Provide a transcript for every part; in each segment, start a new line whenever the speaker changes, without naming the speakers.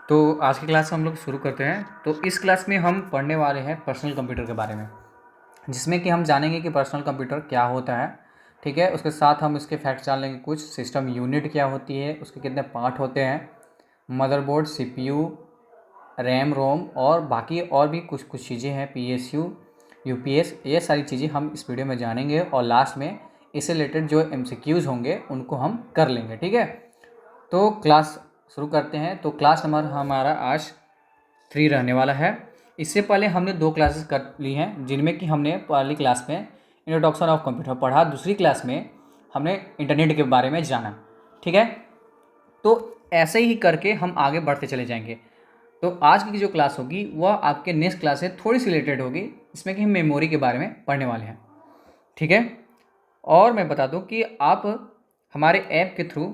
तो आज की क्लास हम लोग शुरू करते हैं। तो इस क्लास में हम पढ़ने वाले हैं पर्सनल कंप्यूटर के बारे में, जिसमें कि हम जानेंगे कि पर्सनल कंप्यूटर क्या होता है। ठीक है, उसके साथ हम इसके फैक्ट्स जान लेंगे, कुछ सिस्टम यूनिट क्या होती है, उसके कितने पार्ट होते हैं, मदरबोर्ड, सीपीयू, रैम रोम और बाकी और भी कुछ कुछ चीज़ें हैं, पीएसयू, यूपीएस, ये सारी चीज़ें हम इस वीडियो में जानेंगे और लास्ट में इससे रिलेटेड जो एमसीक्यूज़ होंगे उनको हम कर लेंगे। ठीक है, तो क्लास शुरू करते हैं। तो क्लास नंबर हमारा आज 3 रहने वाला है। इससे पहले हमने 2 क्लासेस कर ली हैं, जिनमें कि हमने पहली क्लास में इंट्रोडक्शन ऑफ कंप्यूटर पढ़ा, दूसरी क्लास में हमने इंटरनेट के बारे में जाना। ठीक है, तो ऐसे ही करके हम आगे बढ़ते चले जाएंगे। तो आज की जो क्लास होगी वह आपके नेक्स्ट क्लास से थोड़ी सी रिलेटेड होगी, इसमें कि हम मेमोरी के बारे में पढ़ने वाले हैं। ठीक है, और मैं बता दूं कि आप हमारे ऐप के थ्रू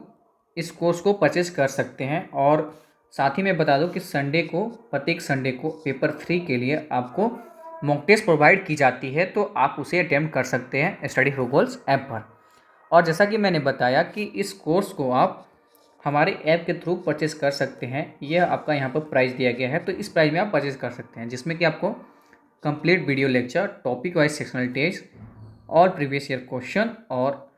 इस कोर्स को परचेज कर सकते हैं, और साथ ही मैं बता दूं कि प्रत्येक संडे को पेपर 3 के लिए आपको मॉक टेस्ट प्रोवाइड की जाती है, तो आप उसे अटेम्प्ट कर सकते हैं स्टडी फॉर गोल्स ऐप पर। और जैसा कि मैंने बताया कि इस कोर्स को आप हमारे ऐप के थ्रू परचेज कर सकते हैं। यह आपका यहाँ पर प्राइस दिया गया है, तो इस प्राइस में आप परचेज कर सकते हैं, जिसमें कि आपको complete video lecture, topic wise sectional test और प्रीवियस ईयर क्वेश्चन और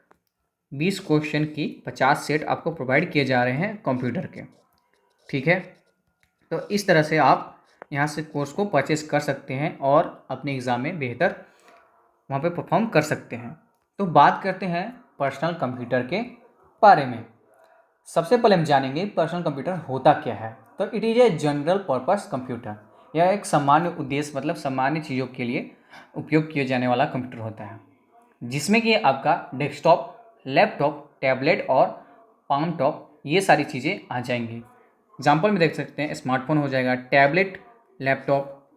20 क्वेश्चन की 50 सेट आपको प्रोवाइड किए जा रहे हैं कंप्यूटर के। ठीक है, तो इस तरह से आप यहाँ से कोर्स को परचेज कर सकते हैं और अपने एग्ज़ाम में बेहतर वहाँ पे परफॉर्म कर सकते हैं। तो बात करते हैं पर्सनल कंप्यूटर के बारे में। सबसे पहले हम जानेंगे पर्सनल कंप्यूटर होता क्या है। तो it is a general purpose computer. यह एक सामान्य उद्देश्य मतलब सामान्य चीज़ों के लिए उपयोग किए जाने वाला कंप्यूटर होता है, जिसमें कि आपका डेस्कटॉप, लैपटॉप, टैबलेट और पाम टॉप ये सारी चीज़ें आ जाएंगी। एग्जाम्पल में देख सकते हैं, स्मार्टफोन हो जाएगा, टैबलेट, लैपटॉप,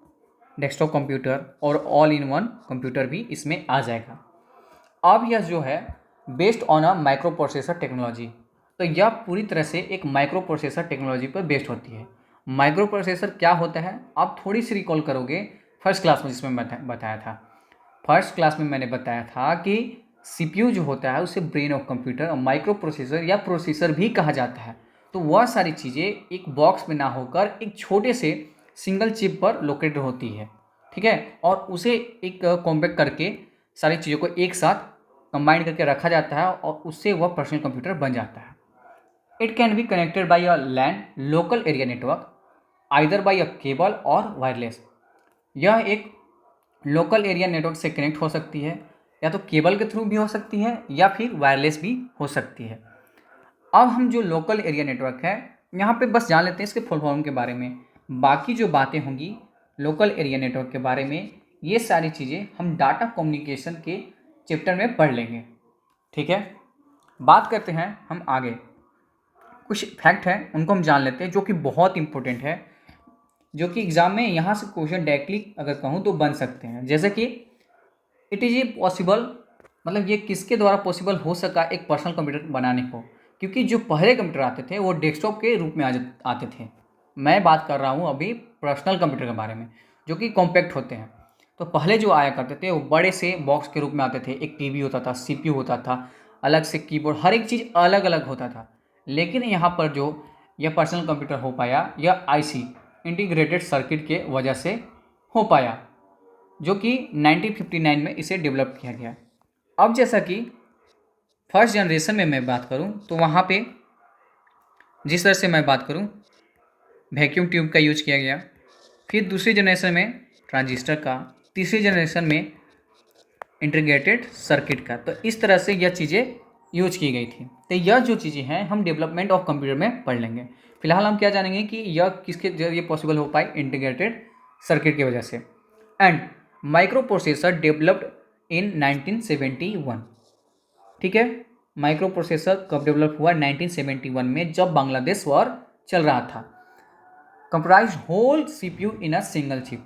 डेस्कटॉप कंप्यूटर और ऑल इन वन कंप्यूटर भी इसमें आ जाएगा। अब यह जो है based on a micro processor technology, तो यह पूरी तरह से एक माइक्रो प्रोसेसर टेक्नोलॉजी पर बेस्ड होती है। माइक्रो प्रोसेसर क्या होता है आप थोड़ी सी रिकॉल करोगे फर्स्ट क्लास में, जिसमें बताया था। फर्स्ट क्लास में मैंने बताया था कि सीपीयू जो होता है उसे ब्रेन ऑफ कंप्यूटर और माइक्रो प्रोसेसर या प्रोसेसर भी कहा जाता है। तो वह सारी चीज़ें एक बॉक्स में ना होकर एक छोटे से सिंगल चिप पर लोकेटेड होती है। ठीक है, और उसे एक कॉम्पैक्ट करके सारी चीज़ों को एक साथ कंबाइन करके रखा जाता है और उससे वह पर्सनल कंप्यूटर बन जाता है। It can be connected by a LAN local area network, either by a cable or wireless. यह एक लोकल एरिया नेटवर्क से कनेक्ट हो सकती है, या तो केबल के थ्रू भी हो सकती है या फिर वायरलेस भी हो सकती है। अब हम जो लोकल एरिया नेटवर्क है यहाँ पे बस जान लेते हैं इसके फुल फॉर्म के बारे में। बाकी जो बातें होंगी लोकल एरिया नेटवर्क के बारे में, ये सारी चीज़ें हम डाटा कम्युनिकेशन के चैप्टर में पढ़ लेंगे। ठीक है, बात करते हैं हम आगे। कुछ फैक्ट हैं उनको हम जान लेते हैं जो कि बहुत इंपॉर्टेंट है, जो कि एग्जाम में यहाँ से क्वेश्चन डायरेक्टली अगर कहूँ तो बन सकते हैं। जैसे कि इट इज़ ए पॉसिबल, मतलब ये किसके द्वारा पॉसिबल हो सका एक पर्सनल कंप्यूटर बनाने को, क्योंकि जो पहले कंप्यूटर आते थे वो डेस्कटॉप के रूप में आते थे। मैं बात कर रहा हूँ अभी पर्सनल कंप्यूटर के बारे में, जो कि कॉम्पैक्ट होते हैं। तो पहले जो आया करते थे वो बड़े से बॉक्स के रूप में आते थे, एक टीवी होता था, सीपीयू होता था, अलग से कीबोर्ड, हर एक चीज़ अलग अलग होता था। लेकिन यहाँ पर जो यह पर्सनल कंप्यूटर हो पाया, यह आईसी इंटीग्रेटेड सर्किट के वजह से हो पाया, जो कि 1959 में इसे डेवलप किया गया। अब जैसा कि फर्स्ट जनरेशन में मैं बात करूं तो वहाँ पे जिस तरह से मैं बात करूं वैक्यूम ट्यूब का यूज किया गया, फिर दूसरी जनरेशन में ट्रांजिस्टर का, तीसरी जनरेशन में इंटीग्रेटेड सर्किट का। तो इस तरह से यह चीज़ें यूज की गई थी। तो यह जो चीज़ें हैं हम डेवलपमेंट ऑफ कंप्यूटर में पढ़ लेंगे। फिलहाल हम क्या जानेंगे कि यह किसके जरिए पॉसिबल हो पाए, इंटीग्रेटेड सर्किट की वजह से। And micro processor developed in 1971। ठीक है, माइक्रो प्रोसेसर कब डेवलप हुआ, 1971 में, जब बांग्लादेश वॉर चल रहा था। Comprise whole CPU in a single chip,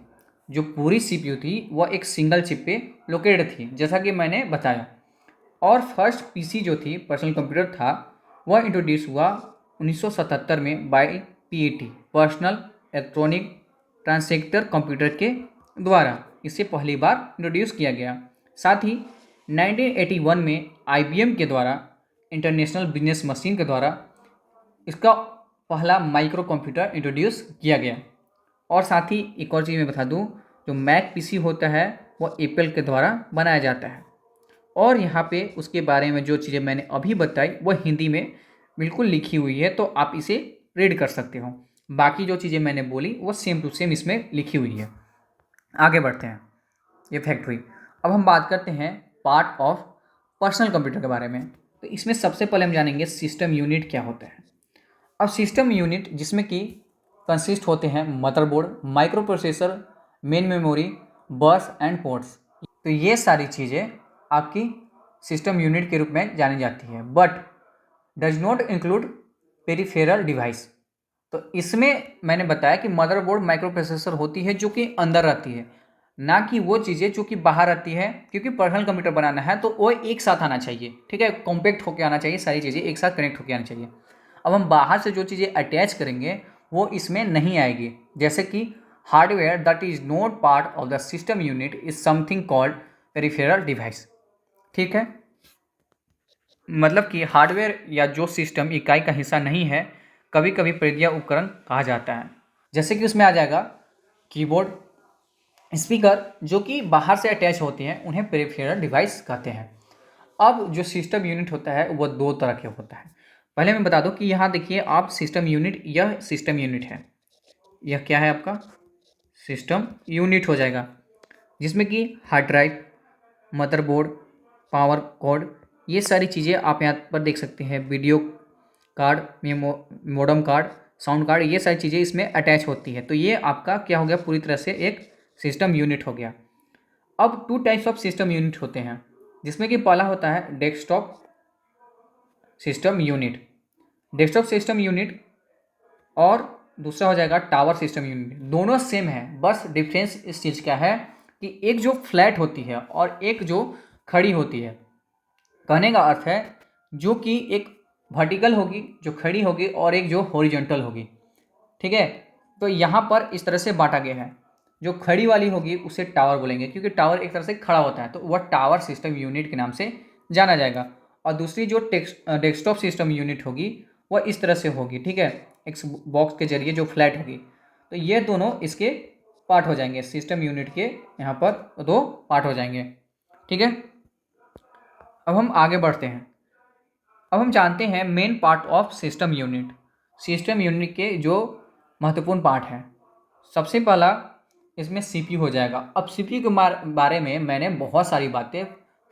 जो पूरी सीपीयू थी वह एक सिंगल चिप पे लोकेटेड थी, जैसा कि मैंने बताया। और फर्स्ट पीसी जो थी पर्सनल कंप्यूटर था वह इंट्रोड्यूस हुआ 1977 में by PET, personal electronic translator computer के द्वारा इसे पहली बार इंट्रोड्यूस किया गया। साथ ही 1981 में आईबीएम के द्वारा इंटरनेशनल बिजनेस मशीन के द्वारा इसका पहला माइक्रो कंप्यूटर इंट्रोड्यूस किया गया। और साथ ही एक और चीज़ मैं बता दूं, जो मैक पीसी होता है वो एप्पल के द्वारा बनाया जाता है। और यहाँ पे उसके बारे में जो चीज़ें मैंने अभी बताई वो हिंदी में बिल्कुल लिखी हुई है, तो आप इसे रीड कर सकते हो। बाकी जो चीज़ें मैंने बोली वो सेम टू सेम इसमें लिखी हुई है। आगे बढ़ते हैं, ये फैक्ट हुई। अब हम बात करते हैं पार्ट ऑफ पर्सनल कंप्यूटर के बारे में। तो इसमें सबसे पहले हम जानेंगे सिस्टम यूनिट क्या होता है। अब सिस्टम यूनिट जिसमें कि कंसिस्ट होते हैं motherboard, micro processor, main memory, बस एंड पोर्ट्स। तो ये सारी चीज़ें आपकी सिस्टम यूनिट के रूप में जानी जाती है, but does not include peripheral device. तो इसमें मैंने बताया कि मदरबोर्ड माइक्रो प्रोसेसर होती है जो कि अंदर रहती है, ना कि वो चीज़ें जो कि बाहर रहती है, क्योंकि पर्सनल कंप्यूटर बनाना है तो वो एक साथ आना चाहिए, ठीक है, कॉम्पैक्ट होकर आना चाहिए, सारी चीज़ें एक साथ कनेक्ट होकर आना चाहिए। अब हम बाहर से जो चीज़ें अटैच करेंगे वो इसमें नहीं आएगी, जैसे कि hardware that is not part of the system unit is something called peripheral device. ठीक है, मतलब कि हार्डवेयर या जो सिस्टम इकाई का हिस्सा नहीं है, कभी कभी परिधीय उपकरण कहा जाता है। जैसे कि उसमें आ जाएगा कीबोर्ड, स्पीकर, जो कि बाहर से अटैच होते हैं, उन्हें पेरिफेरल डिवाइस कहते हैं। अब जो सिस्टम यूनिट होता है वो दो तरह के होता है। पहले मैं बता दूं कि यहाँ देखिए आप सिस्टम यूनिट, यह सिस्टम यूनिट है, यह क्या है आपका सिस्टम यूनिट हो जाएगा, जिसमें कि hard drive, motherboard, power code, ये सारी चीज़ें आप यहाँ पर देख सकते हैं, video card, modem card, sound card, ये सारी चीज़ें इसमें अटैच होती है। तो ये आपका क्या हो गया, पूरी तरह से एक सिस्टम यूनिट हो गया। अब two types of system unit होते हैं, जिसमें कि पहला होता है desktop system unit, desktop system unit, और दूसरा हो जाएगा टावर सिस्टम यूनिट। दोनों सेम है, बस डिफरेंस इस चीज़ का है कि एक जो फ्लैट होती है और एक जो खड़ी होती है। कहने का अर्थ है जो कि एक वर्टिकल होगी जो खड़ी होगी और एक जो हॉरिजॉन्टल होगी। ठीक है, तो यहाँ पर इस तरह से बांटा गया है, जो खड़ी वाली होगी उसे टावर बोलेंगे, क्योंकि टावर एक तरह से खड़ा होता है, तो वह टावर सिस्टम यूनिट के नाम से जाना जाएगा। और दूसरी जो डेस्कटॉप सिस्टम यूनिट होगी वह इस तरह से होगी, ठीक है, एक बॉक्स के जरिए जो फ्लैट होगी। तो ये दोनों इसके पार्ट हो जाएंगे, सिस्टम यूनिट के यहाँ पर दो पार्ट हो जाएंगे। ठीक है, अब हम आगे बढ़ते हैं। अब हम जानते हैं main part of system unit, system unit के जो महत्वपूर्ण पार्ट हैं। सबसे पहला इसमें सीपीयू हो जाएगा। अब सीपीयू के बारे में मैंने बहुत सारी बातें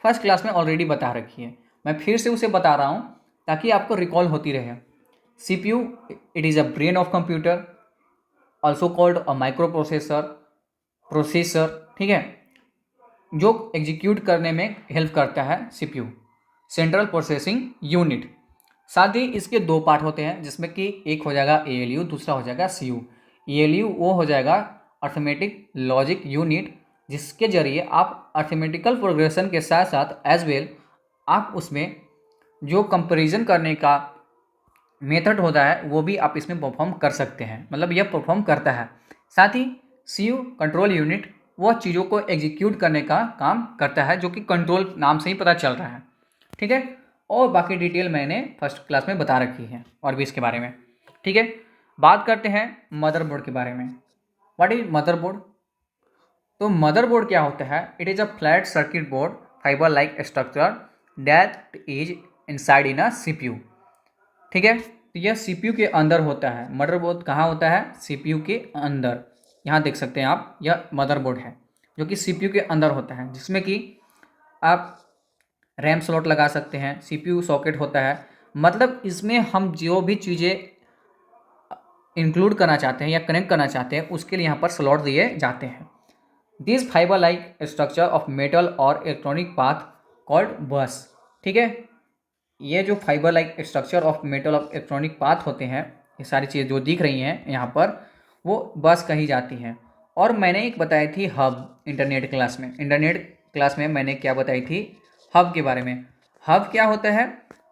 फर्स्ट क्लास में ऑलरेडी बता रखी है, मैं फिर से उसे बता रहा हूँ ताकि आपको रिकॉल होती रहे। CPU, it is a brain of computer, also called a micro processor, ठीक है, जो एग्जीक्यूट करने में हेल्प करता है सीपीयू, सेंट्रल प्रोसेसिंग यूनिट। साथ ही इसके दो पार्ट होते हैं, जिसमें कि एक हो जाएगा एएलयू, दूसरा हो जाएगा सीयू। एएलयू वो हो जाएगा अर्थमेटिक लॉजिक यूनिट, जिसके जरिए आप अर्थमेटिकल प्रोग्रेशन के साथ साथ एज वेल आप उसमें जो कंपैरिजन करने का मेथड होता है वो भी आप इसमें परफॉर्म कर सकते हैं, मतलब यह परफॉर्म करता है। साथ ही सीयू कंट्रोल यूनिट वह चीज़ों को एग्जीक्यूट करने का काम करता है, जो कि कंट्रोल नाम से ही पता चल रहा है। ठीक है, और बाकी डिटेल मैंने फर्स्ट क्लास में बता रखी है और भी इसके बारे में। ठीक है, बात करते हैं मदरबोर्ड के बारे में। What is motherboard? तो मदरबोर्ड क्या होता है? It is a flat circuit board fibre like structure that is inside in a CPU. ठीक है, तो यह सीपीयू के अंदर होता है। मदरबोर्ड कहाँ होता है? सीपीयू के अंदर। यहाँ देख सकते हैं आप, यह मदरबोर्ड है जो कि सीपीयू के अंदर होता है, जिसमें कि आप रैम स्लॉट लगा सकते हैं, सीपीयू सॉकेट होता है, मतलब इसमें हम जो भी चीज़ें इंक्लूड करना चाहते हैं या कनेक्ट करना चाहते हैं उसके लिए यहाँ पर स्लॉट दिए जाते हैं। This fibre like structure of metal और इलेक्ट्रॉनिक पाथ कॉल्ड बस। ठीक है, ये जो fibre like structure of metal of electronic path होते हैं, ये सारी चीज़ें जो दिख रही हैं यहाँ पर, वो बस कही जाती हैं। और मैंने एक बताई थी हब, इंटरनेट क्लास में। इंटरनेट क्लास में मैंने क्या बताई थी? हब के बारे में। हब क्या होता है?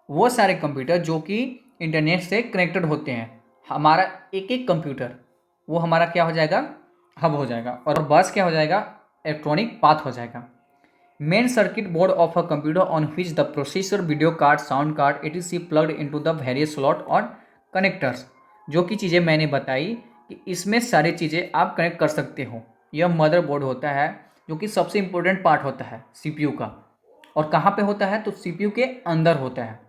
वो सारे कंप्यूटर जो कि इंटरनेट से कनेक्टेड होते हैं। हमारा एक एक कंप्यूटर वो हमारा क्या हो जाएगा? हब हो जाएगा। और बस क्या हो जाएगा? इलेक्ट्रॉनिक पाथ हो जाएगा। Main circuit board of a computer on which the processor, video card, sound card etc plugged into the various slot और कनेक्टर्स। जो कि चीज़ें मैंने बताई कि इसमें सारी चीज़ें आप कनेक्ट कर सकते हो। यह मदरबोर्ड होता है जो कि सबसे इम्पोर्टेंट पार्ट होता है सीपीयू का। और कहाँ पे होता है? तो सीपीयू के अंदर होता है।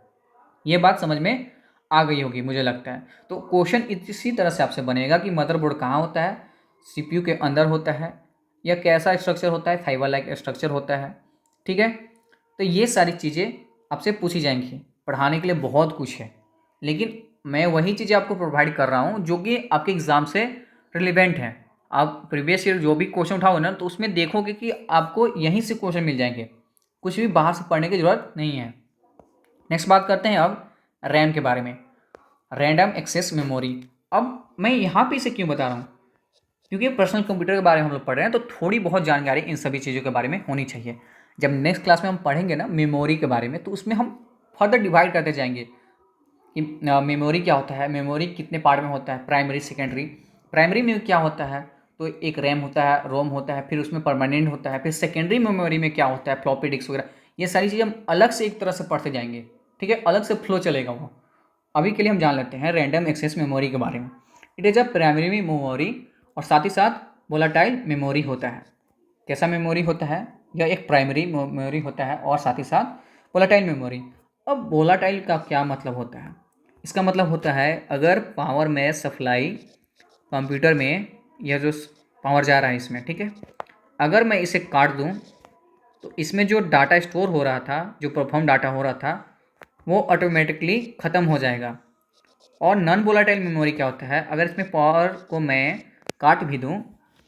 ये बात समझ में आ गई होगी मुझे लगता है। तो क्वेश्चन इसी तरह से आपसे बनेगा कि मदरबोर्ड कहाँ होता है, सीपीयू के अंदर होता है, या कैसा स्ट्रक्चर होता है, फाइबर लाइक स्ट्रक्चर होता है। ठीक है, तो ये सारी चीज़ें आपसे पूछी जाएंगी। पढ़ाने के लिए बहुत कुछ है, लेकिन मैं वही चीज़ें आपको प्रोवाइड कर रहा हूँ जो कि आपके एग्ज़ाम से रिलेवेंट हैं। आप प्रीवियस ईयर जो भी क्वेश्चन उठाओगे ना, तो उसमें देखोगे कि आपको यहीं से क्वेश्चन मिल जाएंगे, कुछ भी बाहर से पढ़ने की ज़रूरत नहीं है। नेक्स्ट बात करते हैं अब रैम के बारे में, रैंडम एक्सेस मेमोरी। अब मैं यहाँ पे इसे क्यों बता रहा हूँ? क्योंकि पर्सनल कंप्यूटर के बारे में हम लोग पढ़ रहे हैं, तो थोड़ी बहुत जानकारी इन सभी चीज़ों के बारे में होनी चाहिए। जब नेक्स्ट क्लास में हम पढ़ेंगे ना मेमोरी के बारे में, तो उसमें हम फर्दर डिवाइड करते जाएंगे कि मेमोरी क्या होता है, मेमोरी कितने पार्ट में होता है, प्राइमरी सेकेंडरी। प्राइमरी में क्या होता है? तो एक रैम होता है, रोम होता है, फिर उसमें परमानेंट होता है। फिर सेकेंडरी मेमोरी में क्या होता है? फ्लॉपी डिस्क वगैरह। ये सारी चीज़ें हम अलग से एक तरह से पढ़ते जाएंगे। ठीक है, अलग से फ्लो चलेगा वो। अभी के लिए हम जान लेते हैं रैंडम एक्सेस मेमोरी के बारे में। It is a primary memory, और साथ ही साथ वोलेटाइल मेमोरी होता है। कैसा मेमोरी होता है? यह एक प्राइमरी मेमोरी होता है और साथ ही साथ वोलेटाइल मेमोरी। अब वोलेटाइल का क्या मतलब होता है? इसका मतलब होता है अगर पावर में सप्लाई कंप्यूटर में, यह जो पावर जा रहा है इसमें, ठीक है, अगर मैं इसे काट दूं तो इसमें जो डाटा स्टोर हो रहा था, जो परफॉर्म डाटा हो रहा था, वो ऑटोमेटिकली ख़त्म हो जाएगा। और नॉन वोलेटाइल मेमोरी क्या होता है? अगर इसमें पावर को मैं काट भी दूं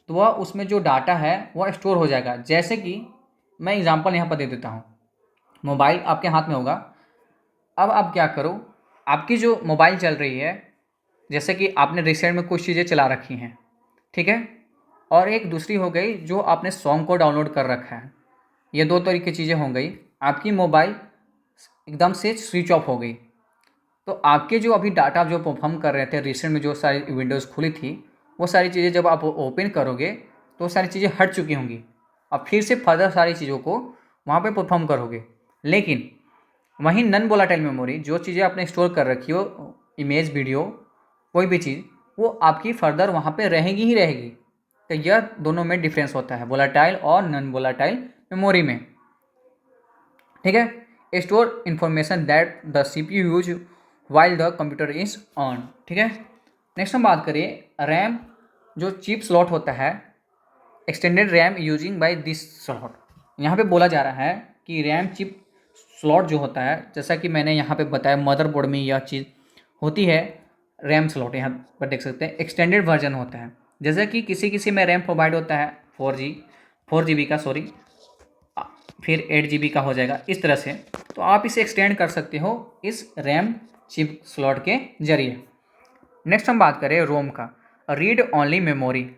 तो वह उसमें जो डाटा है वह स्टोर हो जाएगा। जैसे कि मैं एग्जांपल यहाँ पर दे देता हूँ, मोबाइल आपके हाथ में होगा। अब आप क्या करो, आपकी जो मोबाइल चल रही है, जैसे कि आपने रिसेंट में कुछ चीज़ें चला रखी हैं, ठीक है, और एक दूसरी हो गई जो आपने सॉन्ग को डाउनलोड कर रखा है। ये दो तरह की चीज़ें हो गई। आपकी मोबाइल एकदम से स्विच ऑफ हो गई, तो आपके जो अभी डाटा जो परफॉर्म कर रहे थे रिसेंट में, जो सारी विंडोज़ खुली थी, वो सारी चीज़ें जब आप ओपन करोगे तो वो सारी चीज़ें हट चुकी होंगी। अब फिर से फर्दर सारी चीज़ों को वहाँ पे परफॉर्म करोगे। लेकिन वहीं नॉन वोलेटाइल मेमोरी, जो चीज़ें आपने स्टोर कर रखी हो, इमेज, वीडियो, कोई भी चीज़, वो आपकी फर्दर वहाँ पे रहेगी ही रहेगी। तो यह दोनों में डिफरेंस होता है, वोलेटाइल और नॉन वोलेटाइल मेमोरी में। ठीक है, store information that the CPU use while the computer is on. ठीक है, नेक्स्ट हम बात करें रैम, जो चिप स्लॉट होता है, extended RAM using by this slot. यहाँ पे बोला जा रहा है कि रैम चिप स्लॉट जो होता है, जैसा कि मैंने यहाँ पे बताया मदरबोर्ड में यह चीज़ होती है, रैम स्लॉट यहाँ पर देख सकते हैं, एक्सटेंडेड वर्जन होता है। जैसे कि किसी किसी में रैम प्रोवाइड होता है 4 GB का, सॉरी, फिर 8 GB का हो जाएगा इस तरह से। तो आप इसे एक्सटेंड कर सकते हो इस रैम चिप स्लॉट के जरिए। नेक्स्ट हम बात करें रोम का, रीड ओनली मेमोरी।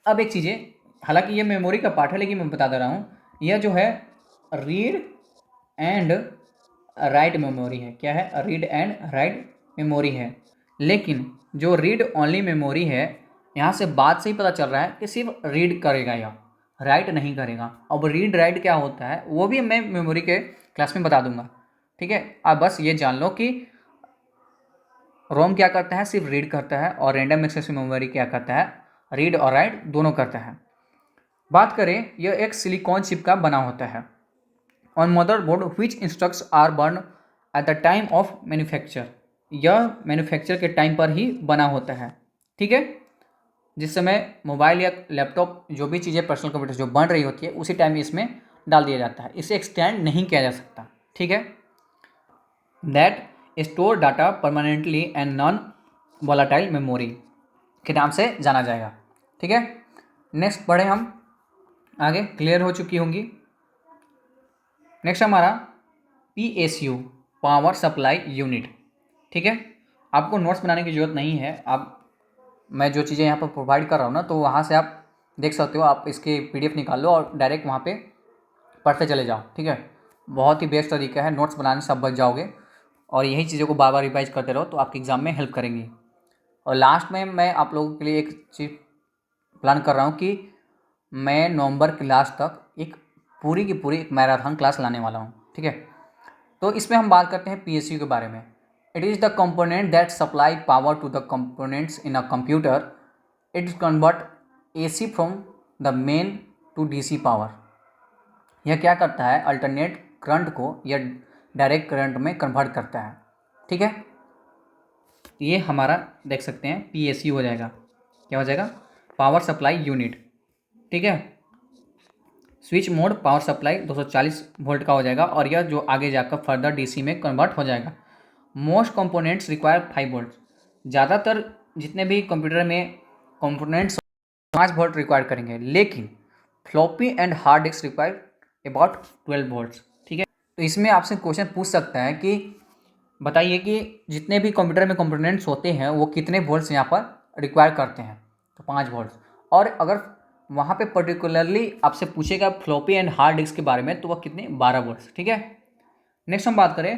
अब एक चीज़ें, हालांकि ये मेमोरी का पार्ट है, लेकिन मैं बता दे रहा हूँ, यह जो है रीड एंड राइट मेमोरी है। क्या है? रीड एंड राइट मेमोरी है। लेकिन जो रीड ओनली मेमोरी है, यहाँ से बात से ही पता चल रहा है कि सिर्फ रीड करेगा, या राइट नहीं करेगा। अब रीड राइट क्या होता है वो भी मैं मेमोरी के क्लास में बता दूंगा। ठीक है, आप बस ये जान लो कि रोम क्या करता है, सिर्फ रीड करता है, और रैंडम एक्सेस मेमोरी क्या करता है, रीड और राइट दोनों करता है। बात करें, यह एक सिलिकॉन चिप का बना होता है। On motherboard which instructs are burn at the time of manufacture. यह मैन्युफैक्चर के टाइम पर ही बना होता है। ठीक है, जिस समय मोबाइल या लैपटॉप, जो भी चीज़ें पर्सनल कंप्यूटर जो बन रही होती है, उसी टाइम इसमें डाल दिया जाता है। इसे एक्सटेंड नहीं किया जा सकता। ठीक है, that store data permanently and non volatile memory के नाम से जाना जाएगा। ठीक है, नेक्स्ट बढ़े हम आगे, क्लियर हो चुकी होंगी। नेक्स्ट हमारा PSU, पावर सप्लाई यूनिट। ठीक है, आपको नोट्स बनाने की ज़रूरत नहीं है। आप, मैं जो चीज़ें यहाँ पर प्रोवाइड कर रहा हूँ ना, तो वहाँ से आप देख सकते हो। आप इसके PDF निकाल लो और डायरेक्ट वहाँ पे पढ़ते चले जाओ। ठीक है, बहुत ही बेस्ट तरीका है, नोट्स बनाने सब बच जाओगे, और यही चीज़ों को बार बार रिवाइज करते रहो तो आपके एग्ज़ाम में हेल्प करेंगी। और लास्ट में मैं आप लोगों के लिए एक चीज़ प्लान कर रहा हूँ कि मैं नवंबर की लास्ट तक एक पूरी की पूरी एक मैराथन क्लास लाने वाला हूँ। ठीक है, तो इसमें हम बात करते हैं PSU के बारे में। It is the component that supply power to the components in a computer. It convert AC from the main to DC power. यह क्या करता है, अल्टरनेट करंट को या डायरेक्ट करंट में कन्वर्ट करता है। ठीक है, ये हमारा देख सकते हैं PSU हो जाएगा। क्या हो जाएगा, पावर सप्लाई यूनिट। ठीक है, switch mode power supply 240 volt का हो जाएगा और यह जो आगे जाकर फर्दर DC में कन्वर्ट हो जाएगा। Most components require 5 volt. ज़्यादातर जितने भी कंप्यूटर में कंपोनेंट्स 5 वोल्ट रिक्वायर करेंगे, लेकिन floppy and hard disk require about 12 volts. ठीक है, तो इसमें आपसे क्वेश्चन पूछ सकता है कि बताइए कि जितने भी कंप्यूटर में कंपोनेंट्स होते हैं वो कितने वोल्ट्स यहाँ पर रिक्वायर करते हैं, तो 5 वोल्ट्स। और अगर वहाँ पे पर्टिकुलरली आपसे पूछेगा फ्लॉपी एंड हार्ड डिस्क के बारे में तो वह कितने, 12 वोल्ट्स। ठीक है, नेक्स्ट हम बात करें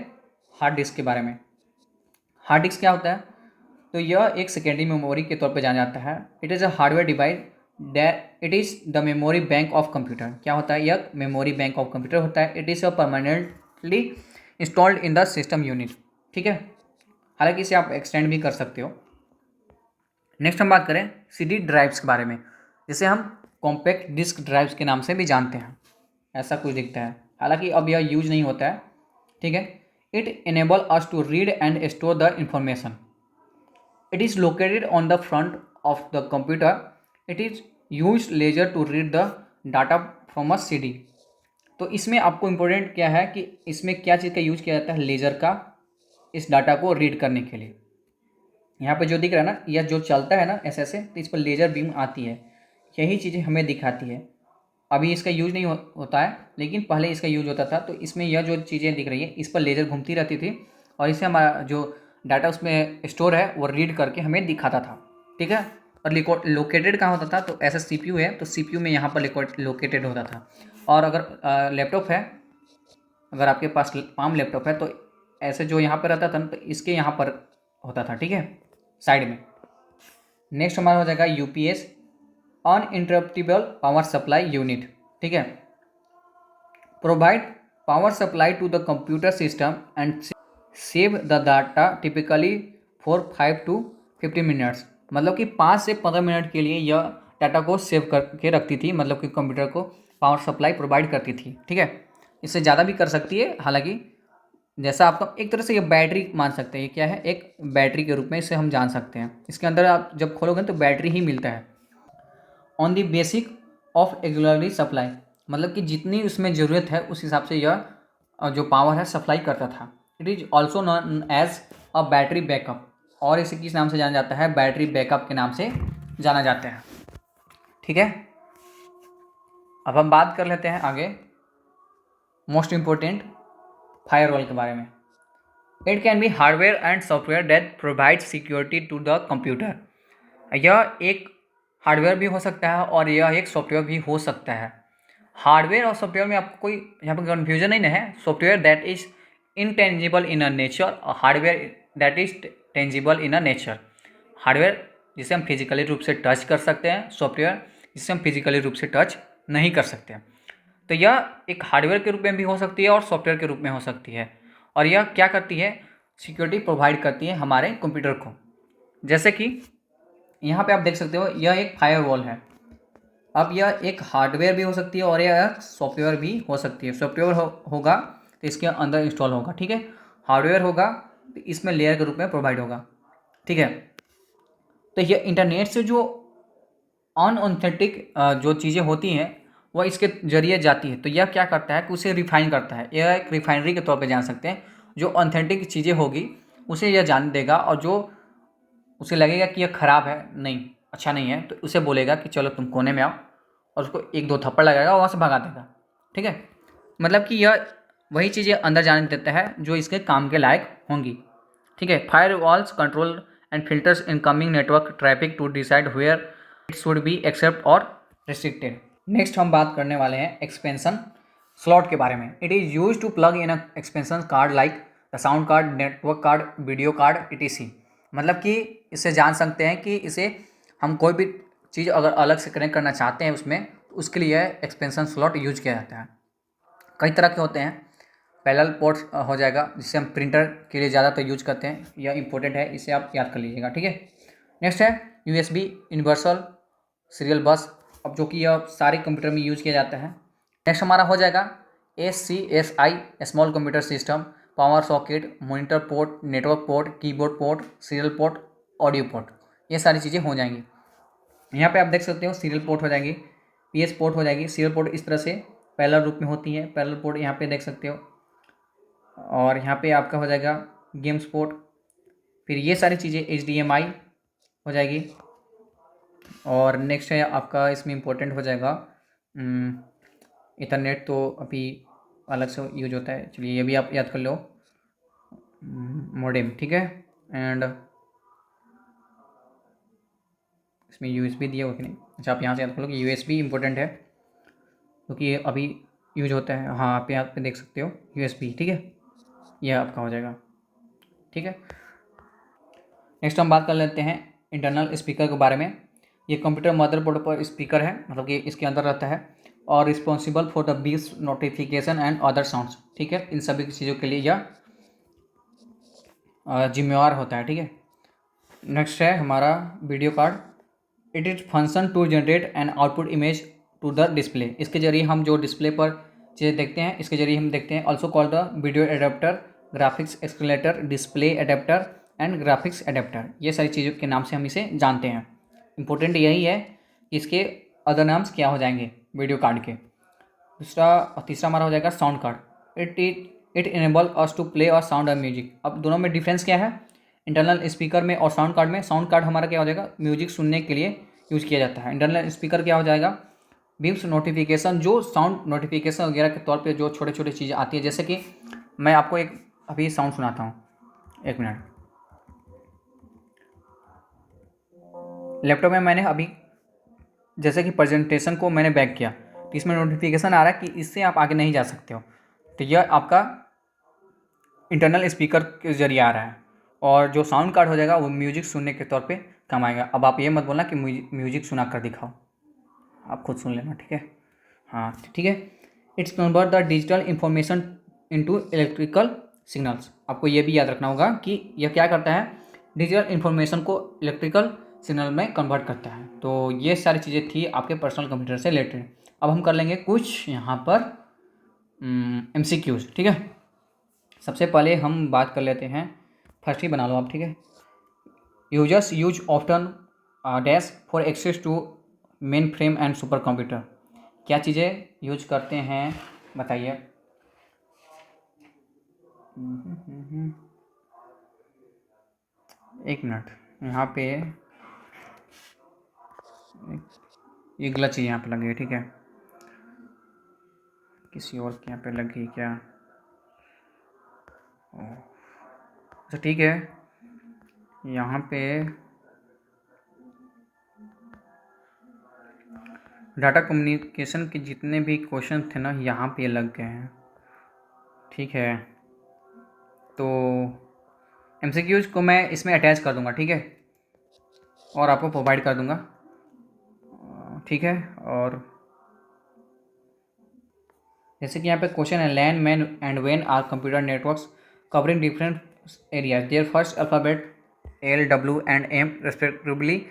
हार्ड डिस्क के बारे में। हार्ड डिस्क क्या होता है, तो यह एक सेकेंडरी मेमोरी के तौर पे जाना जाता है। It is a hardware device that it is the memory bank of computer. क्या होता है, यह मेमोरी बैंक ऑफ कंप्यूटर होता है। It is a permanently installed in the system unit. ठीक है, हालांकि इसे आप एक्सटेंड भी कर सकते हो। नेक्स्ट हम बात करें CD ड्राइव्स के बारे में, जिसे हम कॉम्पैक्ट डिस्क ड्राइव्स के नाम से भी जानते हैं। ऐसा कुछ दिखता है, हालांकि अब यह यूज नहीं होता है। ठीक है, it enable us to read and store the information. It is located on the front of the computer. It is use laser to read the data from a CD। तो इसमें आपको इम्पोर्टेंट क्या है कि इसमें क्या चीज़ का यूज किया जाता है, लेजर का, इस डाटा को रीड करने के लिए। यहाँ पे जो दिख रहा है ना, यह जो चलता है ना ऐसे, तो इस पर लेजर बीम आती है, यही चीज़ें हमें दिखाती है। अभी इसका यूज नहीं होता है, लेकिन पहले इसका यूज होता था। तो इसमें यह जो चीज़ें दिख रही है इस पर लेजर घूमती रहती थी और इससे हमारा जो डाटा उसमें स्टोर है वो रीड करके हमें दिखाता था। ठीक है, और लोकेटेड कहाँ होता था, तो ऐसा CPU है तो CPU में यहाँ पर लोकेटेड होता था। और अगर लैपटॉप है, अगर आपके पास पाम लैपटॉप है तो ऐसे जो यहाँ पर रहता था तो इसके यहाँ पर होता था। ठीक है, साइड में। नेक्स्ट हमारा हो जाएगा UPS, uninterruptible power supply unit. ठीक है, provide power supply to the computer system and save the data typically for 5 to 15 minutes. मतलब कि 5 से 15 मिनट के लिए यह डाटा को सेव करके रखती थी, मतलब कि कंप्यूटर को पावर सप्लाई प्रोवाइड करती थी। ठीक है, इससे ज़्यादा भी कर सकती है, हालांकि जैसा आपका एक तरह से ये बैटरी मान सकते हैं। ये क्या है, एक बैटरी के रूप में इसे हम जान सकते हैं। इसके अंदर आप जब खोलोगे तो बैटरी ही मिलता है। On the basic of auxiliary supply, मतलब कि जितनी उसमें ज़रूरत है उस हिसाब से यह जो पावर है सप्लाई करता था। It is also known as a battery backup, और इसे किस नाम से जाना जाता है, बैटरी बैकअप के नाम से जाना जाता है। ठीक है, अब हम बात कर लेते हैं आगे मोस्ट इम्पोर्टेंट फायरवॉल के बारे में। It can be hardware and software that provide security to the computer. यह एक हार्डवेयर भी हो सकता है और यह एक सॉफ्टवेयर भी हो सकता है। हार्डवेयर और सॉफ्टवेयर में आपको कोई यहाँ पर कन्फ्यूजन नहीं है। Software that is intangible in a nature और hardware that is tangible in a nature. Hardware जिसे हम फिजिकली रूप से टच कर सकते हैं, सॉफ्टवेयर जिसे हम फिजिकली रूप से टच नहीं कर सकते हैं। तो यह एक हार्डवेयर के रूप में भी हो सकती है और सॉफ्टवेयर के रूप में हो सकती है। और यह क्या करती है, सिक्योरिटी प्रोवाइड करती है हमारे कंप्यूटर को। जैसे कि यहाँ पे आप देख सकते हो यह एक फायरवॉल है। अब यह एक हार्डवेयर भी हो सकती है और यह सॉफ्टवेयर भी हो सकती है। सॉफ्टवेयर होगा तो इसके अंदर इंस्टॉल होगा। ठीक है, हार्डवेयर होगा तो इसमें लेयर के रूप में प्रोवाइड होगा। ठीक है, तो यह इंटरनेट से जो अनऑथेंटिक जो चीज़ें होती हैं वह इसके जरिए जाती है। तो यह क्या करता है कि उसे रिफाइन करता है। यह एक रिफाइनरी के तौर पे जान सकते हैं। जो ऑथेंटिक चीज़ें होगी उसे यह जान देगा, और जो उसे लगेगा कि यह ख़राब है, नहीं अच्छा नहीं है, तो उसे बोलेगा कि चलो तुम कोने में आओ, और उसको 1-2 थप्पड़ लगाएगा और वहाँ से भगा देगा। ठीक है, मतलब कि यह वही चीज़ें अंदर जाने देता है जो इसके काम के लायक होंगी। ठीक है, fire walls control and filters incoming network traffic to decide where it should be accept or restricted. Next हम बात करने वाले हैं एक्सपेंशन स्लॉट के बारे में। It is use to plug in a expansion card like the sound card, network card, video card, etc। मतलब कि इससे जान सकते हैं कि इसे हम कोई भी चीज़ अगर अलग से कनेक्ट करना चाहते हैं उसमें, तो उसके लिए एक्सपेंशन स्लॉट यूज किया जाता है। कई तरह के होते हैं, पैरेलल पोर्ट हो जाएगा, जिससे हम प्रिंटर के लिए ज़्यादातर यूज करते हैं। यह इंपॉर्टेंट है, इसे आप याद कर लीजिएगा, ठीक है। नेक्स्ट है USB यूनिवर्सल सीरियल बस, अब जो कि यह सारे कंप्यूटर में यूज किया जाता है। नेक्स्ट हमारा हो जाएगा SCSI small computer system, power socket, monitor port, network port, keyboard port, serial port, audio port, ये सारी चीज़ें हो जाएंगी। यहाँ पे आप देख सकते हो सीरियल पोर्ट हो जाएगी, PS पोर्ट हो जाएगी। सीरियल पोर्ट इस तरह से पैरेलल रूप में होती है, पैरेलल पोर्ट यहाँ पे देख सकते हो। और यहाँ पे आपका हो जाएगा गेम्स पोर्ट। फिर ये सारी चीज़ें HDMI हो जाएगी। और नेक्स्ट है आपका इसमें इम्पोर्टेंट हो जाएगा इथरनेट, तो अभी अलग से यूज होता है, चलिए ये भी आप याद कर लो, मॉडेम, ठीक है। एंड इसमें USB दिया हुआ कि नहीं, अच्छा आप यहाँ से याद कर लो कि USB इम्पोर्टेंट है क्योंकि ये अभी यूज होता है। हाँ आप यहाँ पे देख सकते हो USB, ठीक है, यह आपका हो जाएगा, ठीक है। नेक्स्ट हम बात कर लेते हैं इंटरनल स्पीकर के बारे में। ये कंप्यूटर मदरबोर्ड पर स्पीकर है, मतलब कि इसके अंदर रहता है और रिस्पॉन्सिबल फॉर द बीस नोटिफिकेशन एंड अदर साउंड्स, ठीक है। इन सभी चीज़ों के लिए यह जिम्मेवार होता है, ठीक है। नेक्स्ट है हमारा video card. It is function to generate an output image to the display. इसके जरिए हम जो डिस्प्ले पर चीज़ें देखते हैं, इसके जरिए हम देखते हैं। Also called the video adapter, graphics accelerator, display adapter and graphics adapter, ये सारी चीज़ों के नाम से हम इसे जानते हैं। इंपॉर्टेंट यही है कि इसके अदर नाम्स क्या हो जाएंगे वीडियो कार्ड के। तीसरा हमारा हो जाएगा sound card. It enable us to play or sound or music. अब दोनों में डिफरेंस क्या है इंटरनल स्पीकर में और साउंड कार्ड में? साउंड कार्ड हमारा क्या हो जाएगा, म्यूजिक सुनने के लिए यूज़ किया जाता है। इंटरनल स्पीकर क्या हो जाएगा, बीम्स नोटिफिकेशन, जो साउंड नोटिफिकेशन वगैरह के तौर पे जो छोटे छोटे चीज़ें आती है। जैसे कि मैं आपको एक अभी साउंड सुनाता हूँ, एक मिनट। लैपटॉप में मैंने अभी जैसे कि प्रेजेंटेशन को मैंने बैक किया तो इसमें नोटिफिकेशन आ रहा है कि इससे आप आगे नहीं जा सकते हो, तो यह आपका इंटरनल स्पीकर के जरिए आ रहा है। और जो साउंड कार्ड हो जाएगा वो म्यूजिक सुनने के तौर पे काम आएगा। अब आप ये मत बोलना कि म्यूजिक सुना कर दिखाओ, आप खुद सुन लेना, ठीक है। हाँ ठीक है। It's convert the digital information into electrical signals. आपको ये भी याद रखना होगा कि यह क्या करता है, डिजिटल इंफॉर्मेशन को इलेक्ट्रिकल सिग्नल में कन्वर्ट करता है। तो ये सारी चीज़ें थी आपके पर्सनल कंप्यूटर से रिलेटेड। अब हम कर लेंगे कुछ यहाँ पर MCQs, ठीक है। सबसे पहले हम बात कर लेते हैं, फर्स्ट ही बना लो आप, ठीक है। Users use often dash for access to main frame and super computer. क्या चीज़ें यूज करते हैं बताइए। एक मिनट, यहाँ पे ये गलत चीज़ यहाँ पे लगी है, ठीक है, किसी और के यहाँ पे लगी क्या? अच्छा ठीक है, यहाँ पे डाटा कम्युनिकेशन के जितने भी क्वेश्चन थे ना यहाँ पे लग गए हैं, ठीक है। तो MCQs को मैं इसमें अटैच कर दूंगा, ठीक है, और आपको प्रोवाइड कर दूंगा, ठीक है। और जैसे कि यहाँ पे क्वेश्चन है, लैन मैन एंड वेन are computer networks covering different areas, their first alphabet L, W and M respectively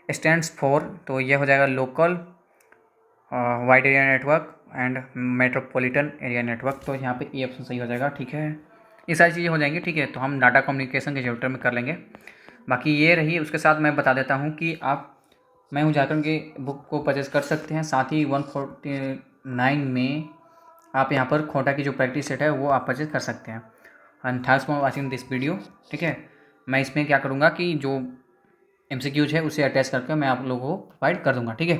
stands for. तो यह हो जाएगा local wide area network and metropolitan area network. तो यहाँ पे ये ऑप्शन सही हो जाएगा, ठीक है। ये सारी चीज़ें हो जाएंगी, ठीक है। तो हम डाटा कम्युनिकेशन के चैप्टर में कर लेंगे। बाकी ये रही, उसके साथ मैं बता देता हूँ कि आप मैं हूँ झारखंड की बुक को परचेज कर सकते हैं। साथ ही 149 में आप यहाँ पर खोटा की जो प्रैक्टिस सेट है वो आप परचेज कर सकते हैं। And thanks for watching this video, ठीक है। मैं इसमें क्या करूँगा कि जो MCQs है उसे अटैच करके मैं आप लोगों को प्रोवाइड कर दूँगा, ठीक है।